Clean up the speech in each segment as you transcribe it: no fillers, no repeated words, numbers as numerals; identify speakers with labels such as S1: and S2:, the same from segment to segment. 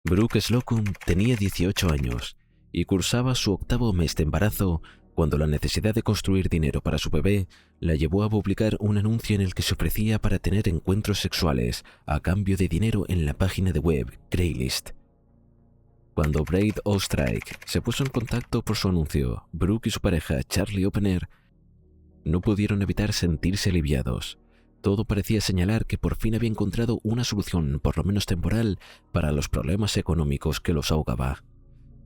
S1: Brooke Slocum tenía 18 años y cursaba su 8º mes de embarazo cuando la necesidad de construir dinero para su bebé la llevó a publicar un anuncio en el que se ofrecía para tener encuentros sexuales a cambio de dinero en la página de web Craigslist. Cuando Braid Ostrike se puso en contacto por su anuncio, Brooke y su pareja Charlie Oppenheim no pudieron evitar sentirse aliviados. Todo parecía señalar que por fin había encontrado una solución, por lo menos temporal, para los problemas económicos que los ahogaba.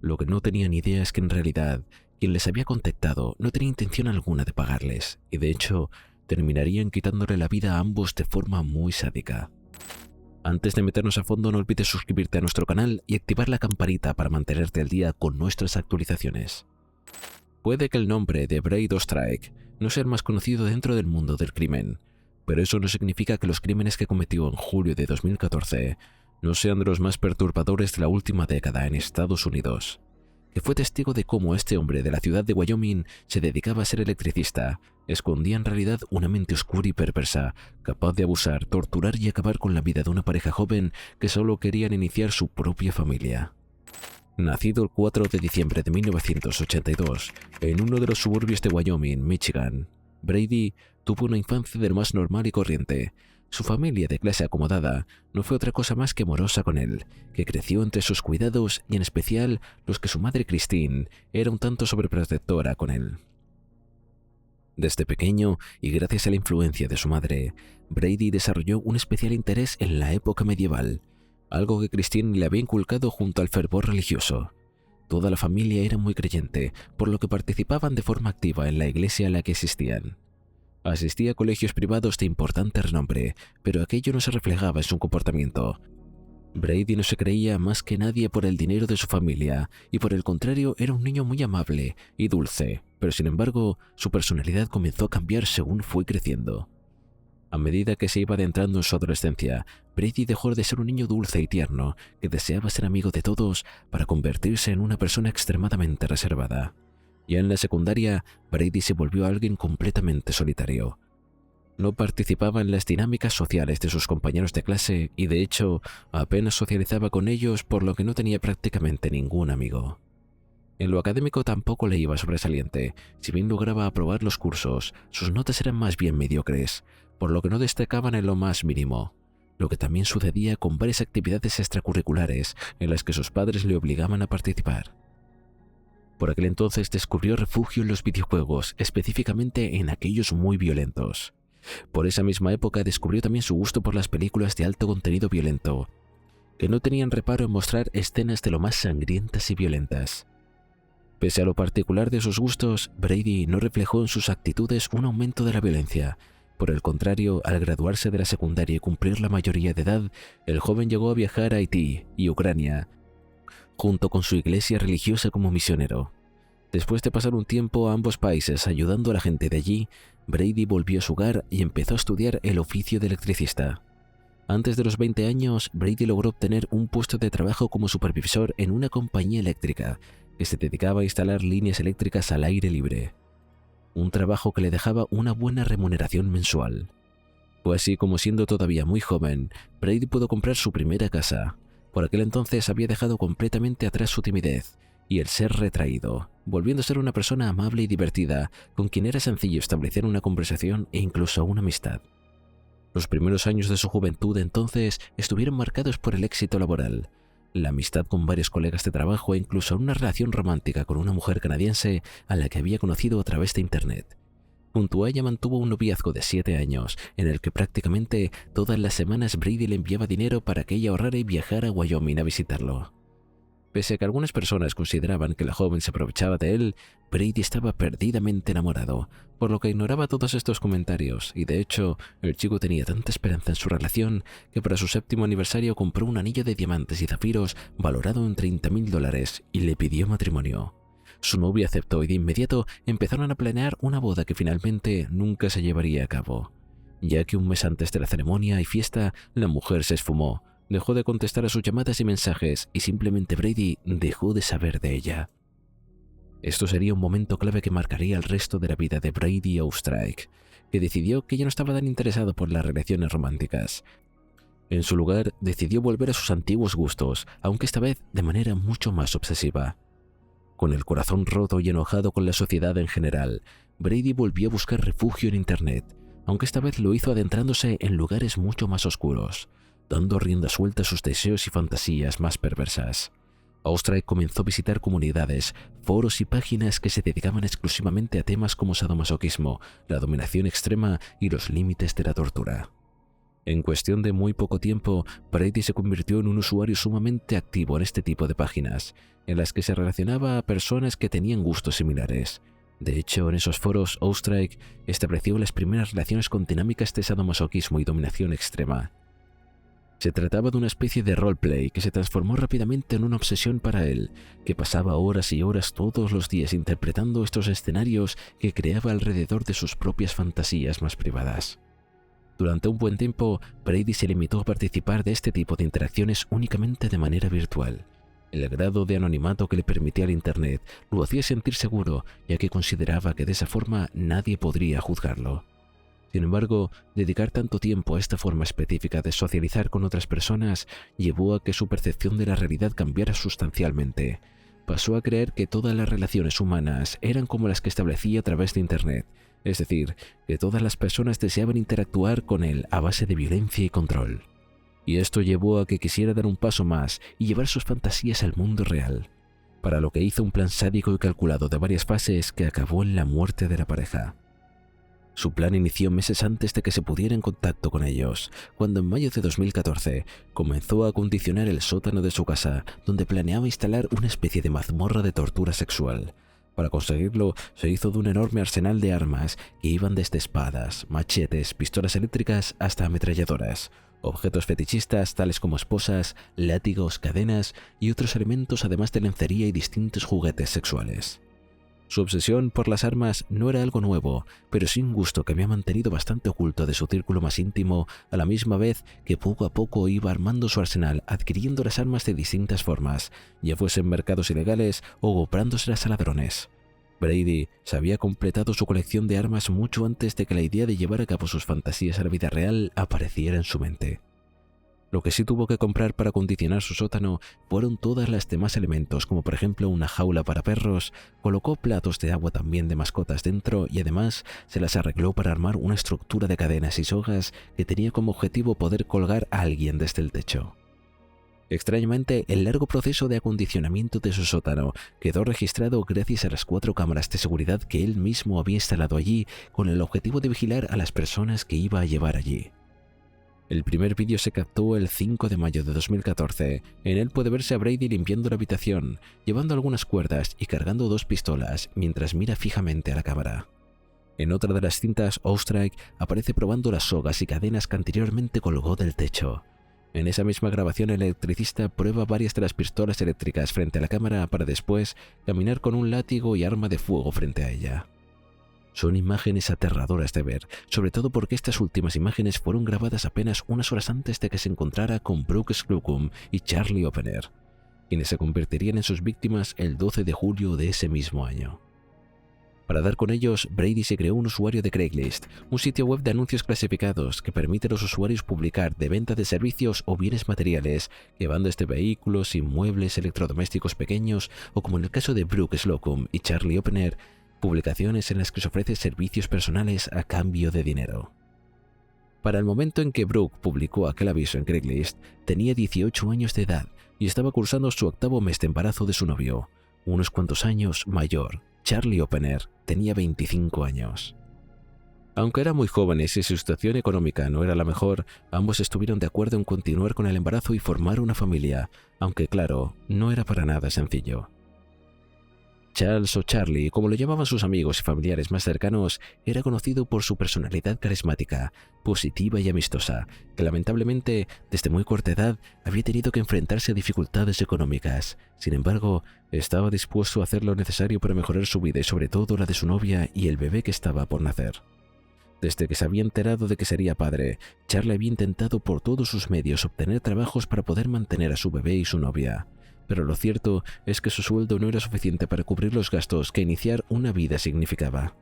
S1: Lo que no tenían idea es que en realidad quien les había contactado no tenía intención alguna de pagarles, y de hecho terminarían quitándole la vida a ambos de forma muy sádica. Antes de meternos a fondo, no olvides suscribirte a nuestro canal y activar la campanita para mantenerte al día con nuestras actualizaciones. Puede que el nombre de Braid Ostrike no sea el más conocido dentro del mundo del crimen, pero eso no significa que los crímenes que cometió en julio de 2014 no sean de los más perturbadores de la última década en Estados Unidos. Que fue testigo de cómo este hombre de la ciudad de Wyoming se dedicaba a ser electricista, escondía en realidad una mente oscura y perversa, capaz de abusar, torturar y acabar con la vida de una pareja joven que solo querían iniciar su propia familia. Nacido el 4 de diciembre de 1982 en uno de los suburbios de Wyoming, Michigan, Brady tuvo una infancia de lo más normal y corriente. Su familia de clase acomodada no fue otra cosa más que amorosa con él, que creció entre sus cuidados y en especial los que su madre Christine era un tanto sobreprotectora con él. Desde pequeño, y gracias a la influencia de su madre, Brady desarrolló un especial interés en la época medieval, algo que Christine le había inculcado junto al fervor religioso. Toda la familia era muy creyente, por lo que participaban de forma activa en la iglesia a la que asistían. Asistía a colegios privados de importante renombre, pero aquello no se reflejaba en su comportamiento. Brady no se creía más que nadie por el dinero de su familia, y por el contrario era un niño muy amable y dulce, pero sin embargo su personalidad comenzó a cambiar según fue creciendo. A medida que se iba adentrando en su adolescencia, Brady dejó de ser un niño dulce y tierno que deseaba ser amigo de todos para convertirse en una persona extremadamente reservada. Ya en la secundaria, Brady se volvió alguien completamente solitario. No participaba en las dinámicas sociales de sus compañeros de clase y de hecho apenas socializaba con ellos, por lo que no tenía prácticamente ningún amigo. En lo académico tampoco le iba sobresaliente. Si bien lograba aprobar los cursos, sus notas eran más bien mediocres, por lo que no destacaban en lo más mínimo, lo que también sucedía con varias actividades extracurriculares en las que sus padres le obligaban a participar. Por aquel entonces descubrió refugio en los videojuegos, específicamente en aquellos muy violentos. Por esa misma época descubrió también su gusto por las películas de alto contenido violento, que no tenían reparo en mostrar escenas de lo más sangrientas y violentas. Pese a lo particular de sus gustos, Brady no reflejó en sus actitudes un aumento de la violencia. Por el contrario, al graduarse de la secundaria y cumplir la mayoría de edad, el joven llegó a viajar a Haití y Ucrania, junto con su iglesia religiosa como misionero. Después de pasar un tiempo a ambos países ayudando a la gente de allí, Brady volvió a su hogar y empezó a estudiar el oficio de electricista. Antes de los 20 años, Brady logró obtener un puesto de trabajo como supervisor en una compañía eléctrica que se dedicaba a instalar líneas eléctricas al aire libre. Un trabajo que le dejaba una buena remuneración mensual. Fue así como, siendo todavía muy joven, Brady pudo comprar su primera casa. Por aquel entonces había dejado completamente atrás su timidez y el ser retraído, volviendo a ser una persona amable y divertida, con quien era sencillo establecer una conversación e incluso una amistad. Los primeros años de su juventud entonces estuvieron marcados por el éxito laboral, la amistad con varios colegas de trabajo e incluso una relación romántica con una mujer canadiense a la que había conocido a través de internet. Junto a ella mantuvo un noviazgo de 7 años, en el que prácticamente todas las semanas Brady le enviaba dinero para que ella ahorrara y viajara a Wyoming a visitarlo. Pese a que algunas personas consideraban que la joven se aprovechaba de él, Brady estaba perdidamente enamorado, por lo que ignoraba todos estos comentarios, y de hecho, el chico tenía tanta esperanza en su relación que para su 7º aniversario compró un anillo de diamantes y zafiros valorado en $30,000 y le pidió matrimonio. Su novia aceptó y de inmediato empezaron a planear una boda que finalmente nunca se llevaría a cabo, ya que un mes antes de la ceremonia y fiesta, la mujer se esfumó, dejó de contestar a sus llamadas y mensajes y simplemente Brady dejó de saber de ella. Esto sería un momento clave que marcaría el resto de la vida de Brady Ostrike, que decidió que ya no estaba tan interesado por las relaciones románticas. En su lugar, decidió volver a sus antiguos gustos, aunque esta vez de manera mucho más obsesiva. Con el corazón roto y enojado con la sociedad en general, Brady volvió a buscar refugio en Internet, aunque esta vez lo hizo adentrándose en lugares mucho más oscuros, dando rienda suelta a sus deseos y fantasías más perversas. Ostrike comenzó a visitar comunidades, foros y páginas que se dedicaban exclusivamente a temas como sadomasoquismo, la dominación extrema y los límites de la tortura. En cuestión de muy poco tiempo, Brady se convirtió en un usuario sumamente activo en este tipo de páginas, en las que se relacionaba a personas que tenían gustos similares. De hecho, en esos foros, Ostrike estableció las primeras relaciones con dinámicas de sadomasoquismo y dominación extrema. Se trataba de una especie de roleplay que se transformó rápidamente en una obsesión para él, que pasaba horas y horas todos los días interpretando estos escenarios que creaba alrededor de sus propias fantasías más privadas. Durante un buen tiempo, Brady se limitó a participar de este tipo de interacciones únicamente de manera virtual. El grado de anonimato que le permitía el Internet lo hacía sentir seguro, ya que consideraba que de esa forma nadie podría juzgarlo. Sin embargo, dedicar tanto tiempo a esta forma específica de socializar con otras personas llevó a que su percepción de la realidad cambiara sustancialmente. Pasó a creer que todas las relaciones humanas eran como las que establecía a través de Internet, es decir, que todas las personas deseaban interactuar con él a base de violencia y control. Y esto llevó a que quisiera dar un paso más y llevar sus fantasías al mundo real, para lo que hizo un plan sádico y calculado de varias fases que acabó en la muerte de la pareja. Su plan inició meses antes de que se pudiera en contacto con ellos, cuando en mayo de 2014 comenzó a acondicionar el sótano de su casa, donde planeaba instalar una especie de mazmorra de tortura sexual. Para conseguirlo, se hizo de un enorme arsenal de armas que iban desde espadas, machetes, pistolas eléctricas hasta ametralladoras, objetos fetichistas tales como esposas, látigos, cadenas y otros elementos, además de lencería y distintos juguetes sexuales. Su obsesión por las armas no era algo nuevo, pero sí un gusto que había mantenido bastante oculto de su círculo más íntimo, a la misma vez que poco a poco iba armando su arsenal, adquiriendo las armas de distintas formas, ya fuesen mercados ilegales o comprándoselas a ladrones. Brady se había completado su colección de armas mucho antes de que la idea de llevar a cabo sus fantasías a la vida real apareciera en su mente. Lo que sí tuvo que comprar para acondicionar su sótano fueron todas las demás elementos, como por ejemplo una jaula para perros, colocó platos de agua también de mascotas dentro y además se las arregló para armar una estructura de cadenas y sogas que tenía como objetivo poder colgar a alguien desde el techo. Extrañamente, el largo proceso de acondicionamiento de su sótano quedó registrado gracias a las 4 cámaras de seguridad que él mismo había instalado allí con el objetivo de vigilar a las personas que iba a llevar allí. El primer vídeo se captó el 5 de mayo de 2014. En él puede verse a Brady limpiando la habitación, llevando algunas cuerdas y cargando 2 pistolas mientras mira fijamente a la cámara. En otra de las cintas, Ostrike aparece probando las sogas y cadenas que anteriormente colgó del techo. En esa misma grabación, el electricista prueba varias de las pistolas eléctricas frente a la cámara para después caminar con un látigo y arma de fuego frente a ella. Son imágenes aterradoras de ver, sobre todo porque estas últimas imágenes fueron grabadas apenas unas horas antes de que se encontrara con Brooke Slocum y Charlie Oppenheim, quienes se convertirían en sus víctimas el 12 de julio de ese mismo año. Para dar con ellos, Brady se creó un usuario de Craigslist, un sitio web de anuncios clasificados que permite a los usuarios publicar de venta de servicios o bienes materiales, que van desde vehículos, inmuebles, electrodomésticos pequeños o, como en el caso de Brooke Slocum y Charlie Oppenheim, publicaciones en las que se ofrece servicios personales a cambio de dinero. Para el momento en que Brooke publicó aquel aviso en Craigslist, tenía 18 años de edad y estaba cursando su 8º mes de embarazo de su novio, unos cuantos años mayor. Charlie Oppenheim tenía 25 años. Aunque eran muy jóvenes y su situación económica no era la mejor, ambos estuvieron de acuerdo en continuar con el embarazo y formar una familia, aunque claro, no era para nada sencillo. Charles o Charlie, como lo llamaban sus amigos y familiares más cercanos, era conocido por su personalidad carismática, positiva y amistosa, que lamentablemente, desde muy corta edad, había tenido que enfrentarse a dificultades económicas. Sin embargo, estaba dispuesto a hacer lo necesario para mejorar su vida y sobre todo la de su novia y el bebé que estaba por nacer. Desde que se había enterado de que sería padre, Charlie había intentado por todos sus medios obtener trabajos para poder mantener a su bebé y su novia. Pero lo cierto es que su sueldo no era suficiente para cubrir los gastos que iniciar una vida significaba.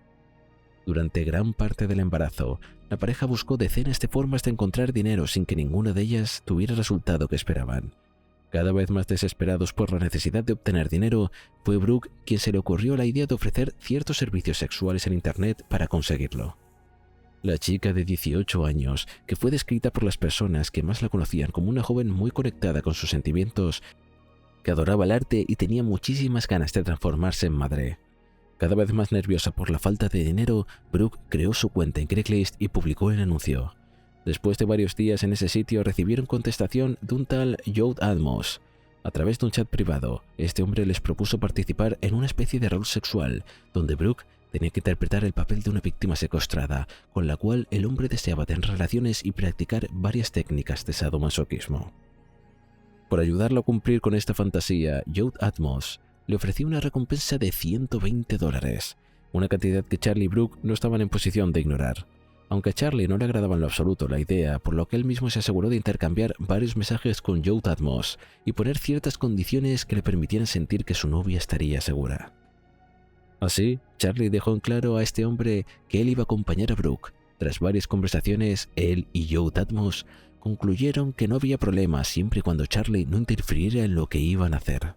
S1: Durante gran parte del embarazo, la pareja buscó decenas de formas de encontrar dinero sin que ninguna de ellas tuviera el resultado que esperaban. Cada vez más desesperados por la necesidad de obtener dinero, fue Brooke quien se le ocurrió la idea de ofrecer ciertos servicios sexuales en Internet para conseguirlo. La chica de 18 años, que fue descrita por las personas que más la conocían como una joven muy conectada con sus sentimientos, que adoraba el arte y tenía muchísimas ganas de transformarse en madre. Cada vez más nerviosa por la falta de dinero, Brooke creó su cuenta en Craigslist y publicó el anuncio. Después de varios días en ese sitio, recibieron contestación de un tal Joe Atmos. A través de un chat privado, este hombre les propuso participar en una especie de rol sexual, donde Brooke tenía que interpretar el papel de una víctima secuestrada, con la cual el hombre deseaba tener relaciones y practicar varias técnicas de sadomasoquismo. Por ayudarlo a cumplir con esta fantasía, Joe Atmos le ofreció una recompensa de $120, una cantidad que Charlie y Brooke no estaban en posición de ignorar. Aunque a Charlie no le agradaba en lo absoluto la idea, por lo que él mismo se aseguró de intercambiar varios mensajes con Joe Atmos y poner ciertas condiciones que le permitieran sentir que su novia estaría segura. Así, Charlie dejó en claro a este hombre que él iba a acompañar a Brooke. Tras varias conversaciones, él y Joe Atmos concluyeron que no había problema siempre y cuando Charlie no interfiriera en lo que iban a hacer.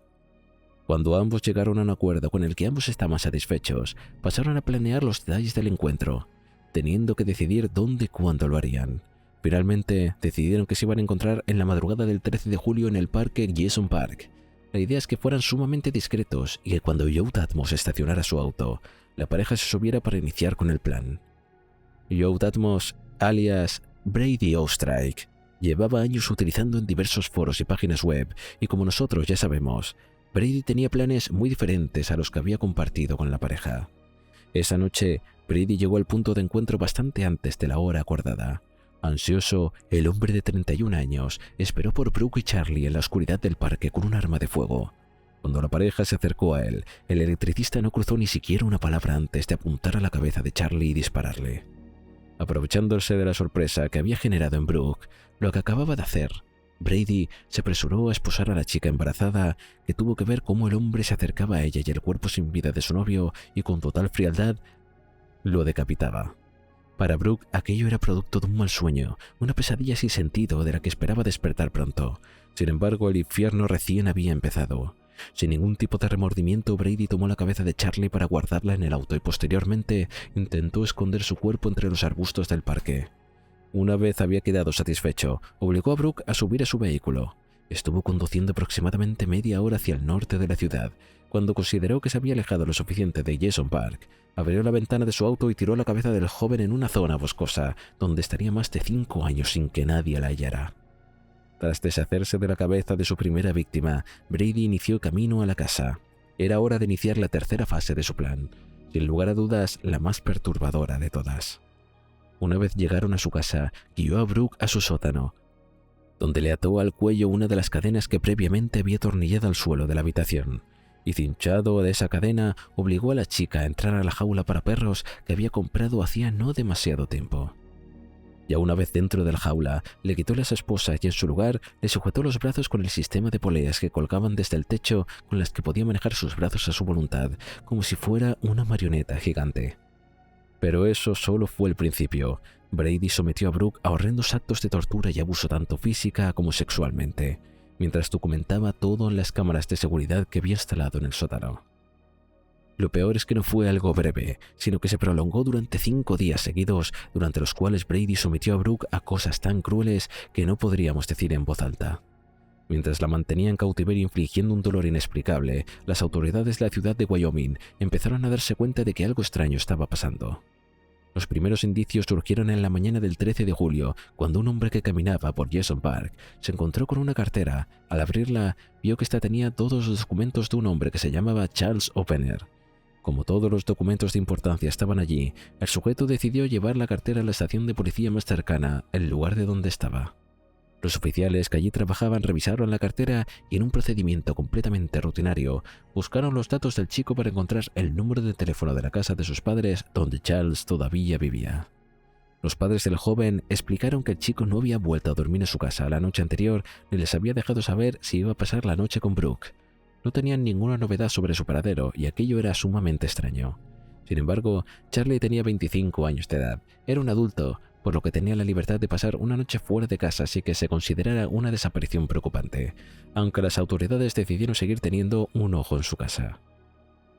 S1: Cuando ambos llegaron a un acuerdo con el que ambos estaban satisfechos, pasaron a planear los detalles del encuentro, teniendo que decidir dónde y cuándo lo harían. Finalmente, decidieron que se iban a encontrar en la madrugada del 13 de julio en el parque Jason Park. La idea es que fueran sumamente discretos y que cuando Joe Atmos estacionara su auto, la pareja se subiera para iniciar con el plan. Joe Atmos, alias Brady Ostrike, llevaba años utilizando en diversos foros y páginas web, y como nosotros ya sabemos, Brady tenía planes muy diferentes a los que había compartido con la pareja. Esa noche, Brady llegó al punto de encuentro bastante antes de la hora acordada. Ansioso, el hombre de 31 años esperó por Brooke y Charlie en la oscuridad del parque con un arma de fuego. Cuando la pareja se acercó a él, el electricista no cruzó ni siquiera una palabra antes de apuntar a la cabeza de Charlie y dispararle. Aprovechándose de la sorpresa que había generado en Brooke lo que acababa de hacer, Brady se apresuró a esposar a la chica embarazada, que tuvo que ver cómo el hombre se acercaba a ella y el cuerpo sin vida de su novio y con total frialdad lo decapitaba. Para Brooke aquello era producto de un mal sueño, una pesadilla sin sentido de la que esperaba despertar pronto. Sin embargo, el infierno recién había empezado. Sin ningún tipo de remordimiento, Brady tomó la cabeza de Charlie para guardarla en el auto y posteriormente intentó esconder su cuerpo entre los arbustos del parque. Una vez había quedado satisfecho, obligó a Brooke a subir a su vehículo. Estuvo conduciendo aproximadamente media hora hacia el norte de la ciudad. Cuando consideró que se había alejado lo suficiente de Jason Park, abrió la ventana de su auto y tiró la cabeza del joven en una zona boscosa, donde estaría más de 5 años sin que nadie la hallara. Tras deshacerse de la cabeza de su primera víctima, Brady inició camino a la casa. Era hora de iniciar la tercera fase de su plan, sin lugar a dudas la más perturbadora de todas. Una vez llegaron a su casa, guió a Brooke a su sótano, donde le ató al cuello una de las cadenas que previamente había atornillado al suelo de la habitación, y cinchado de esa cadena, obligó a la chica a entrar a la jaula para perros que había comprado hacía no demasiado tiempo. Ya una vez dentro de la jaula, le quitó las esposas y en su lugar le sujetó los brazos con el sistema de poleas que colgaban desde el techo con las que podía manejar sus brazos a su voluntad, como si fuera una marioneta gigante. Pero eso solo fue el principio. Brady sometió a Brooke a horrendos actos de tortura y abuso tanto física como sexualmente, mientras documentaba todo en las cámaras de seguridad que había instalado en el sótano. Lo peor es que no fue algo breve, sino que se prolongó durante 5 días seguidos, durante los cuales Brady sometió a Brooke a cosas tan crueles que no podríamos decir en voz alta. Mientras la mantenía en cautiverio infligiendo un dolor inexplicable, las autoridades de la ciudad de Wyoming empezaron a darse cuenta de que algo extraño estaba pasando. Los primeros indicios surgieron en la mañana del 13 de julio, cuando un hombre que caminaba por Jason Park se encontró con una cartera. Al abrirla, vio que ésta tenía todos los documentos de un hombre que se llamaba Charles Oppenher. Como todos los documentos de importancia estaban allí, el sujeto decidió llevar la cartera a la estación de policía más cercana, el lugar de donde estaba. Los oficiales que allí trabajaban revisaron la cartera y en un procedimiento completamente rutinario, buscaron los datos del chico para encontrar el número de teléfono de la casa de sus padres donde Charles todavía vivía. Los padres del joven explicaron que el chico no había vuelto a dormir en su casa la noche anterior ni les había dejado saber si iba a pasar la noche con Brooke. No tenían ninguna novedad sobre su paradero y aquello era sumamente extraño. Sin embargo, Charlie tenía 25 años de edad, era un adulto, por lo que tenía la libertad de pasar una noche fuera de casa sin que se considerara una desaparición preocupante, aunque las autoridades decidieron seguir teniendo un ojo en su casa.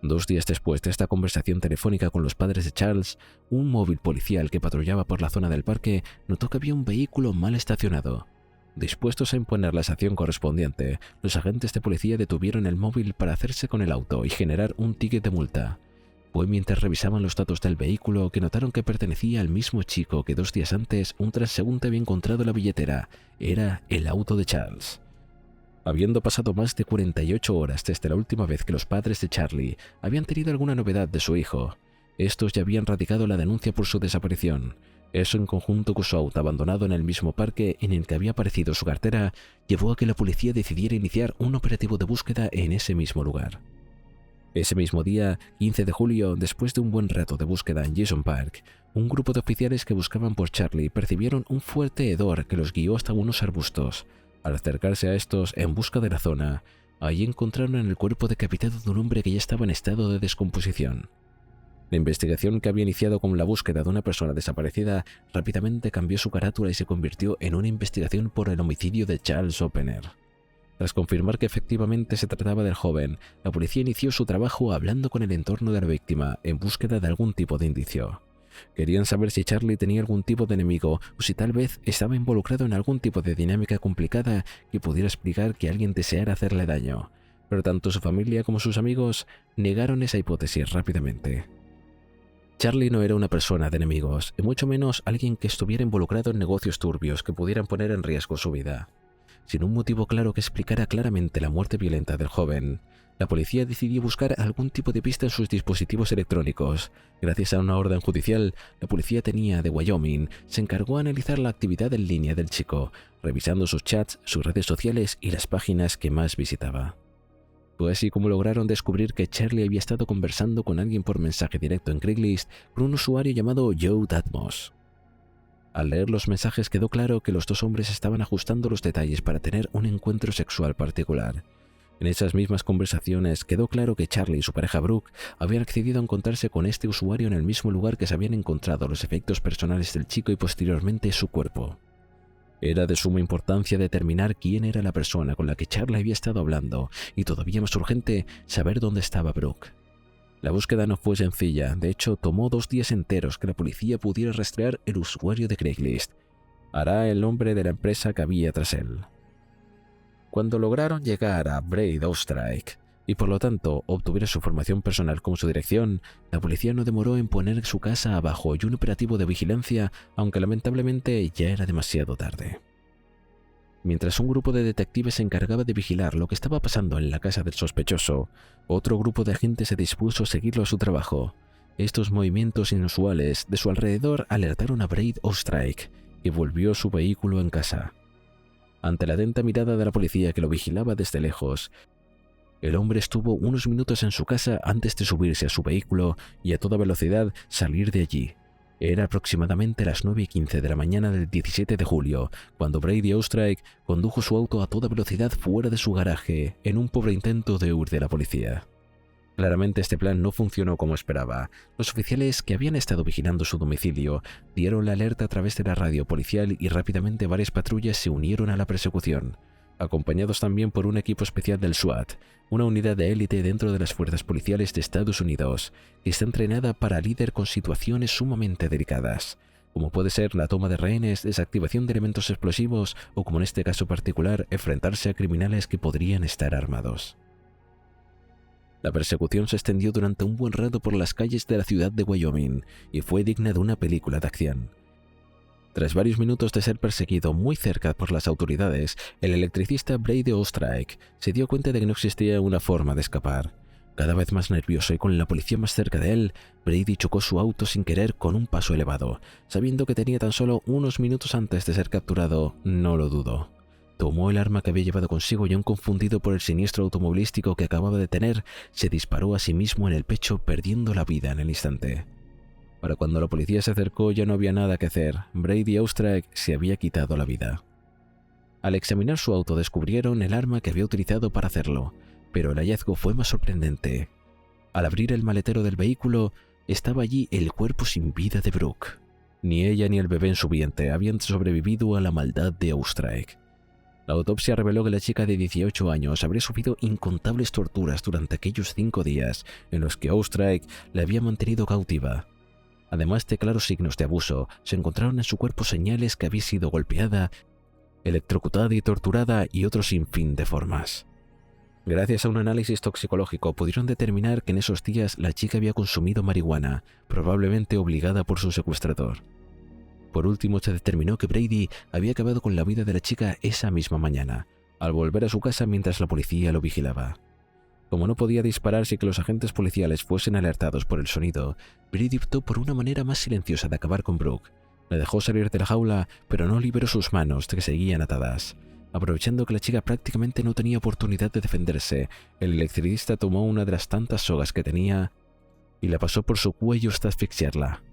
S1: 2 días después de esta conversación telefónica con los padres de Charles, un móvil policial que patrullaba por la zona del parque notó que había un vehículo mal estacionado. Dispuestos a imponer la sanción correspondiente, los agentes de policía detuvieron el móvil para hacerse con el auto y generar un ticket de multa. Fue mientras revisaban los datos del vehículo que notaron que pertenecía al mismo chico que 2 días antes un transeúnte había encontrado en la billetera. Era el auto de Charles. Habiendo pasado más de 48 horas desde la última vez que los padres de Charlie habían tenido alguna novedad de su hijo, estos ya habían radicado la denuncia por su desaparición. Eso, en conjunto con su auto abandonado en el mismo parque en el que había aparecido su cartera, llevó a que la policía decidiera iniciar un operativo de búsqueda en ese mismo lugar. Ese mismo día, 15 de julio, después de un buen rato de búsqueda en Jason Park, un grupo de oficiales que buscaban por Charlie percibieron un fuerte hedor que los guió hasta unos arbustos. Al acercarse a estos en busca de la zona, allí encontraron el cuerpo decapitado de un hombre que ya estaba en estado de descomposición. La investigación, que había iniciado con la búsqueda de una persona desaparecida, rápidamente cambió su carátula y se convirtió en una investigación por el homicidio de Charles Oppenheim. Tras confirmar que efectivamente se trataba del joven, la policía inició su trabajo hablando con el entorno de la víctima en búsqueda de algún tipo de indicio. Querían saber si Charlie tenía algún tipo de enemigo o si tal vez estaba involucrado en algún tipo de dinámica complicada que pudiera explicar que alguien deseara hacerle daño, pero tanto su familia como sus amigos negaron esa hipótesis rápidamente. Charlie no era una persona de enemigos, y mucho menos alguien que estuviera involucrado en negocios turbios que pudieran poner en riesgo su vida. Sin un motivo claro que explicara claramente la muerte violenta del joven, la policía decidió buscar algún tipo de pista en sus dispositivos electrónicos. Gracias a una orden judicial, la policía de Wyoming se encargó de analizar la actividad en línea del chico, revisando sus chats, sus redes sociales y las páginas que más visitaba. Fue así como lograron descubrir que Charlie había estado conversando con alguien por mensaje directo en Craigslist con un usuario llamado Joe Datmos. Al leer los mensajes quedó claro que los dos hombres estaban ajustando los detalles para tener un encuentro sexual particular. En esas mismas conversaciones quedó claro que Charlie y su pareja Brooke habían accedido a encontrarse con este usuario en el mismo lugar que se habían encontrado los efectos personales del chico y posteriormente su cuerpo. Era de suma importancia determinar quién era la persona con la que Charlie había estado hablando y todavía más urgente, saber dónde estaba Brooke. La búsqueda no fue sencilla, de hecho tomó 2 días enteros que la policía pudiera rastrear el usuario de Craigslist. Hará el nombre de la empresa que había tras él. Cuando lograron llegar a Braid Ostrike y por lo tanto obtuvieron su información personal como su dirección, la policía no demoró en poner su casa abajo y un operativo de vigilancia, aunque lamentablemente ya era demasiado tarde. Mientras un grupo de detectives se encargaba de vigilar lo que estaba pasando en la casa del sospechoso, otro grupo de agentes se dispuso a seguirlo a su trabajo. Estos movimientos inusuales de su alrededor alertaron a Braid Ostrike, que volvió su vehículo en casa. Ante la atenta mirada de la policía que lo vigilaba desde lejos, el hombre estuvo unos minutos en su casa antes de subirse a su vehículo y a toda velocidad salir de allí. Era aproximadamente las 9:15 de la mañana del 17 de julio, cuando Brady Ostrike condujo su auto a toda velocidad fuera de su garaje, en un pobre intento de huir de la policía. Claramente este plan no funcionó como esperaba. Los oficiales que habían estado vigilando su domicilio dieron la alerta a través de la radio policial y rápidamente varias patrullas se unieron a la persecución, acompañados también por un equipo especial del SWAT, una unidad de élite dentro de las fuerzas policiales de Estados Unidos, que está entrenada para lidiar con situaciones sumamente delicadas, como puede ser la toma de rehenes, desactivación de elementos explosivos o, como en este caso particular, enfrentarse a criminales que podrían estar armados. La persecución se extendió durante un buen rato por las calles de la ciudad de Wyoming y fue digna de una película de acción. Tras varios minutos de ser perseguido muy cerca por las autoridades, el electricista Brady Ostrike se dio cuenta de que no existía una forma de escapar. Cada vez más nervioso y con la policía más cerca de él, Brady chocó su auto sin querer con un paso elevado. Sabiendo que tenía tan solo unos minutos antes de ser capturado, no lo dudó. Tomó el arma que había llevado consigo y, aún confundido por el siniestro automovilístico que acababa de tener, se disparó a sí mismo en el pecho, perdiendo la vida en el instante. Para cuando la policía se acercó ya no había nada que hacer. Brady Ostrike se había quitado la vida. Al examinar su auto descubrieron el arma que había utilizado para hacerlo, pero el hallazgo fue más sorprendente. Al abrir el maletero del vehículo, estaba allí el cuerpo sin vida de Brooke. Ni ella ni el bebé en su vientre habían sobrevivido a la maldad de Oostreich. La autopsia reveló que la chica de 18 años habría sufrido incontables torturas durante aquellos 5 días en los que Oostreich la había mantenido cautiva. Además de claros signos de abuso, se encontraron en su cuerpo señales que había sido golpeada, electrocutada y torturada y otro sinfín de formas. Gracias a un análisis toxicológico pudieron determinar que en esos días la chica había consumido marihuana, probablemente obligada por su secuestrador. Por último, se determinó que Brady había acabado con la vida de la chica esa misma mañana, al volver a su casa mientras la policía lo vigilaba. Como no podía disparar sin que los agentes policiales fuesen alertados por el sonido, Brady optó por una manera más silenciosa de acabar con Brooke. La dejó salir de la jaula, pero no liberó sus manos, que seguían atadas. Aprovechando que la chica prácticamente no tenía oportunidad de defenderse, el electricista tomó una de las tantas sogas que tenía y la pasó por su cuello hasta asfixiarla.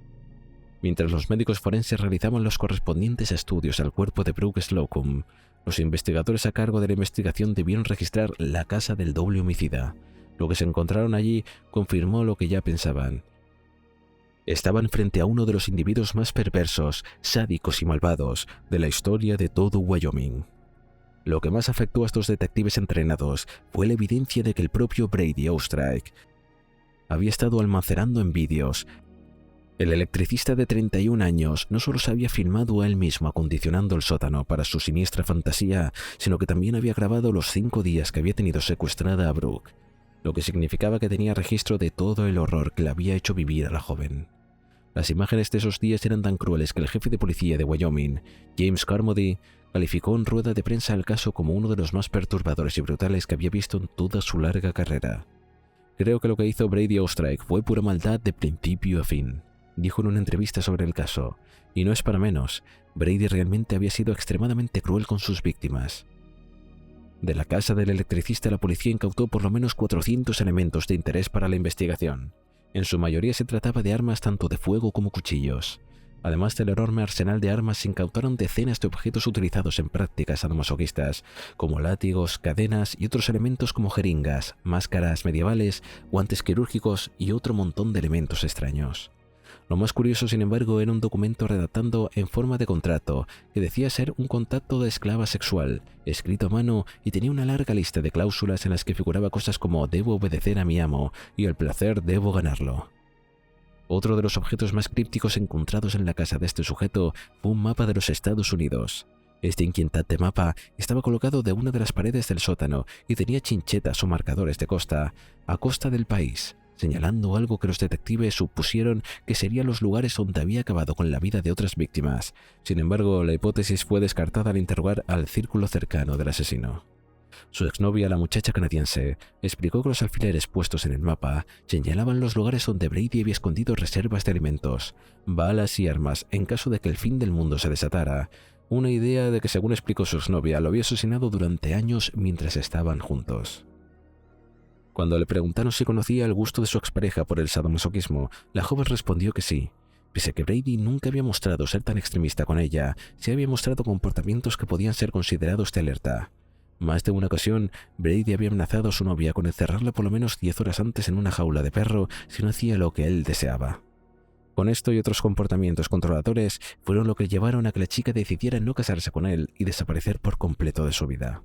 S1: Mientras los médicos forenses realizaban los correspondientes estudios al cuerpo de Brooke Slocum, los investigadores a cargo de la investigación debieron registrar la casa del doble homicida. Lo que se encontraron allí confirmó lo que ya pensaban. Estaban frente a uno de los individuos más perversos, sádicos y malvados de la historia de todo Wyoming. Lo que más afectó a estos detectives entrenados fue la evidencia de que el propio Brady Oostreich había estado almacenando en vídeos. El electricista de 31 años no solo se había filmado a él mismo acondicionando el sótano para su siniestra fantasía, sino que también había grabado los 5 días que había tenido secuestrada a Brooke, lo que significaba que tenía registro de todo el horror que le había hecho vivir a la joven. Las imágenes de esos días eran tan crueles que el jefe de policía de Wyoming, James Carmody, calificó en rueda de prensa el caso como uno de los más perturbadores y brutales que había visto en toda su larga carrera. «Creo que lo que hizo Brady Oostreich fue pura maldad de principio a fin», dijo en una entrevista sobre el caso. Y no es para menos, Brady realmente había sido extremadamente cruel con sus víctimas. De la casa del electricista la policía incautó por lo menos 400 elementos de interés para la investigación. En su mayoría se trataba de armas tanto de fuego como cuchillos. Además del enorme arsenal de armas, se incautaron decenas de objetos utilizados en prácticas sadomasoquistas, como látigos, cadenas y otros elementos como jeringas, máscaras medievales, guantes quirúrgicos y otro montón de elementos extraños. Lo más curioso, sin embargo, era un documento redactando en forma de contrato que decía ser un contrato de esclava sexual, escrito a mano, y tenía una larga lista de cláusulas en las que figuraba cosas como «debo obedecer a mi amo» y «el placer debo ganarlo». Otro de los objetos más crípticos encontrados en la casa de este sujeto fue un mapa de los Estados Unidos. Este inquietante mapa estaba colocado de una de las paredes del sótano y tenía chinchetas o marcadores de costa a costa del país, señalando algo que los detectives supusieron que serían los lugares donde había acabado con la vida de otras víctimas. Sin embargo, la hipótesis fue descartada al interrogar al círculo cercano del asesino. Su exnovia, la muchacha canadiense, explicó que los alfileres puestos en el mapa señalaban los lugares donde Brady había escondido reservas de alimentos, balas y armas en caso de que el fin del mundo se desatara, una idea de que, según explicó su exnovia, lo había asesinado durante años mientras estaban juntos. Cuando le preguntaron si conocía el gusto de su expareja por el sadomasoquismo, la joven respondió que sí. Pese a que Brady nunca había mostrado ser tan extremista con ella, sí había mostrado comportamientos que podían ser considerados de alerta. Más de una ocasión, Brady había amenazado a su novia con encerrarla por lo menos 10 horas antes en una jaula de perro si no hacía lo que él deseaba. Con esto y otros comportamientos controladores fueron lo que llevaron a que la chica decidiera no casarse con él y desaparecer por completo de su vida.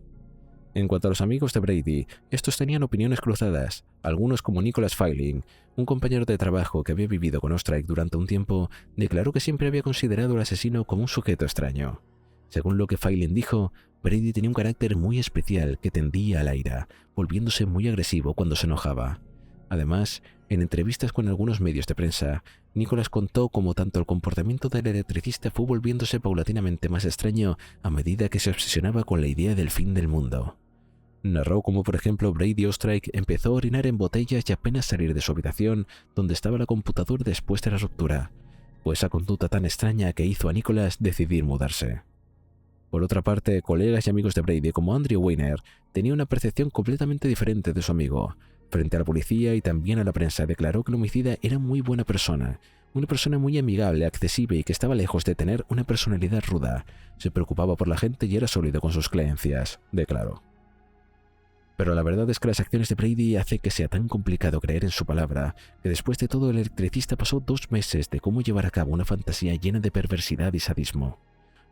S1: En cuanto a los amigos de Brady, estos tenían opiniones cruzadas. Algunos, como Nicholas Feiling, un compañero de trabajo que había vivido con Oostreich durante un tiempo, declaró que siempre había considerado al asesino como un sujeto extraño. Según lo que Feiling dijo, Brady tenía un carácter muy especial que tendía a la ira, volviéndose muy agresivo cuando se enojaba. Además, en entrevistas con algunos medios de prensa, Nicholas contó cómo tanto el comportamiento del electricista fue volviéndose paulatinamente más extraño a medida que se obsesionaba con la idea del fin del mundo. Narró cómo, por ejemplo, Brady Oostreich empezó a orinar en botellas y apenas salir de su habitación donde estaba la computadora después de la ruptura, pues esa conducta tan extraña que hizo a Nicholas decidir mudarse. Por otra parte, colegas y amigos de Brady como Andrew Weiner tenían una percepción completamente diferente de su amigo. Frente a la policía y también a la prensa, declaró que el homicida era muy buena persona, una persona muy amigable, accesible y que estaba lejos de tener una personalidad ruda. Se preocupaba por la gente y era sólido con sus creencias, declaró. Pero la verdad es que las acciones de Brady hacen que sea tan complicado creer en su palabra, que después de todo el electricista pasó 2 meses de cómo llevar a cabo una fantasía llena de perversidad y sadismo.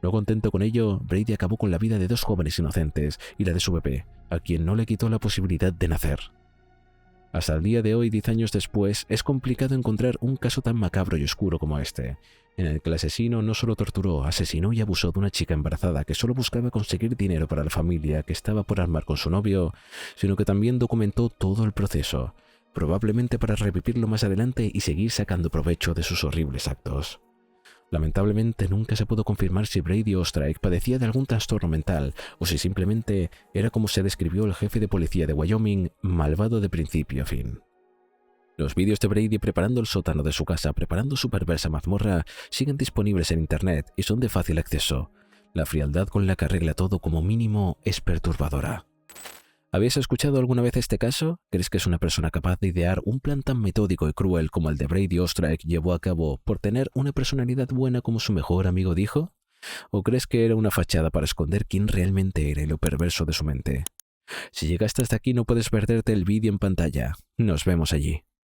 S1: No contento con ello, Brady acabó con la vida de 2 jóvenes inocentes y la de su bebé, a quien no le quitó la posibilidad de nacer. Hasta el día de hoy, 10 años después, es complicado encontrar un caso tan macabro y oscuro como este, en el que el asesino no solo torturó, asesinó y abusó de una chica embarazada que solo buscaba conseguir dinero para la familia que estaba por armar con su novio, sino que también documentó todo el proceso, probablemente para revivirlo más adelante y seguir sacando provecho de sus horribles actos. Lamentablemente nunca se pudo confirmar si Brady Ostrike padecía de algún trastorno mental o si simplemente era como se describió el jefe de policía de Wyoming, malvado de principio a fin. Los vídeos de Brady preparando el sótano de su casa, preparando su perversa mazmorra, siguen disponibles en internet y son de fácil acceso. La frialdad con la que arregla todo como mínimo es perturbadora. ¿Habéis escuchado alguna vez este caso? ¿Crees que es una persona capaz de idear un plan tan metódico y cruel como el de Brady Ostrike llevó a cabo por tener una personalidad buena como su mejor amigo dijo? ¿O crees que era una fachada para esconder quién realmente era y lo perverso de su mente? Si llegaste hasta aquí no puedes perderte el vídeo en pantalla. Nos vemos allí.